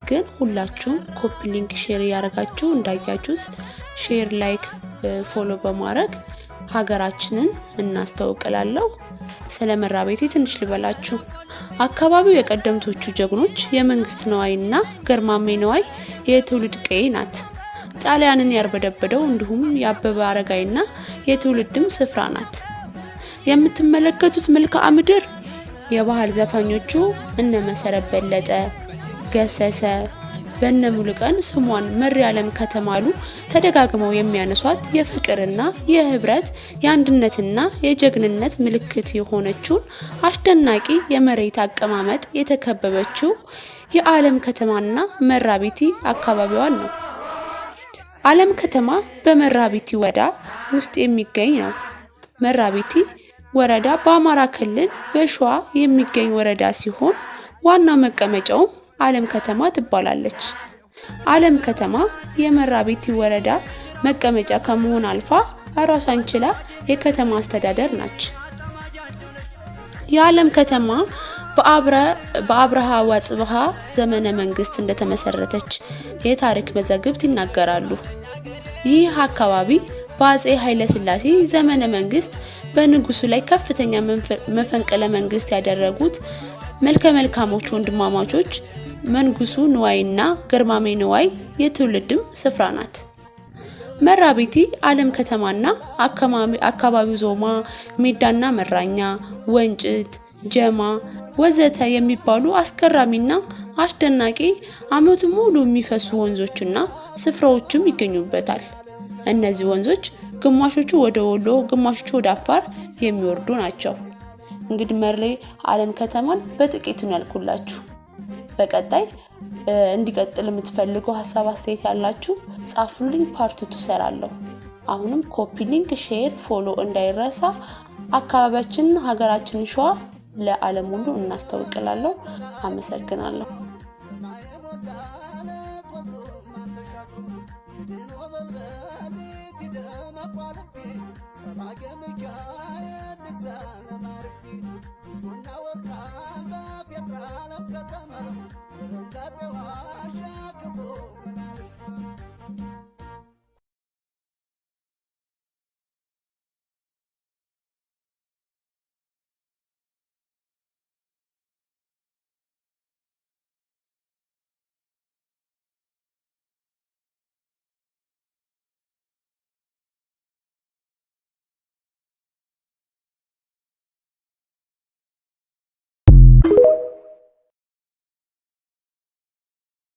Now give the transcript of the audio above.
ግን ሁላችሁም ኮፒ ሊንክ ሼር ያረጋችሁ እንዳያችሁት ሼር ላይክ ፎሎ በማድረግ ሀገራችንን እናስተዋውቅላለሁ። ስለ መራቤቴ ትንሽ ልበላችሁ። አካባቢው የቀደምቶቹ ጀግኖች የመንግስት ነዋይና ገርማሜ ነዋይ የትውልድ ቀዬ ናት። ጣሊያንን ያርበደበደው እንዲሁም የአበበ አረጋይና የትውልድም ስፍራ ናት። የምትመለከቱት መልክዓ ምድር የባህል ዘፋኞቹ እነ መሰረት በለጠ፣ ገሰሰ፣ በነሙሉቀን ስሟን መሪዓለም ከተማሉ ተደጋግመው የሚያነሷት የፍቅርና የህብረት የአንድነትና የጀግንነት ምልክት የሆነችው አስደናቂ የመሬት አቀማመጥ የተከበበችው የዓለም ከተማና መራቤቴ አካባቢዋን ነው። ዓለም ከተማ በመራቤቴ ወረዳ ውስጥ የሚገኝ ነው። መራቤቴ ወረዳ በአማራ ክልል በሸዋ የሚገኝ ወረዳ ሲሆን ዋና መቀመጫው ዓለም ከተማ ትባላለች። ዓለም ከተማ የመራቤቴ ወረዳ መቀመጫ ከመሆን አልፋ ራሷን ችላ የከተማ አስተዳደር ናች። የዓለም ከተማ በአብርሃ ወአጽብሃ ዘመነ መንግስት እንደተመሰረተች የታሪክ መዛግብት ይናገራሉ። ይህ አካባቢ በአፄ ኃይለ ሥላሴ ዘመነ መንግስት በንጉሱ ላይ ከፍተኛ መፈንቅለ መንግስት ያደረጉት መልካሞች ወንድማማቾች መንጉሱ ንዋይና ገርማሜ ንዋይ የትውልድም ስፍራ ናት። መራቤቴ ዓለም ከተማና አካባቢው ዞማ፣ ሜዳና መራኛ፣ ወንጭት፣ ጀማ ወዘተ የሚባሉ አስገራሚና አስደናቂ አመቱ ሙሉ የሚፈሱ ወንዞችና ስፍራዎችም ይገኙበታል። እነዚህ ወንዞች ግማሾቹ ወደ ወሎ ግማሾቹ ወደ አፋር የሚወርዱ ናቸው። እንግዲህ መርሌ ዓለም ከተማን በጥቂቱ ያልኩላችሁ። በቀጣይ እንዲቀጥል የምትፈልጉ ሐሳብ አስተያየት ያላችሁ ጻፉልኝ፣ ፓርት 2 ሰራለሁ። አሁንም ኮፒ ሊንክ ሼር ፎሎ እንዳይረሳ። አካባቢያችንን ሀገራችንን ሸዋ ለዓለም ሁሉ እናስተዋውቃለሁ። አመሰግናለሁ።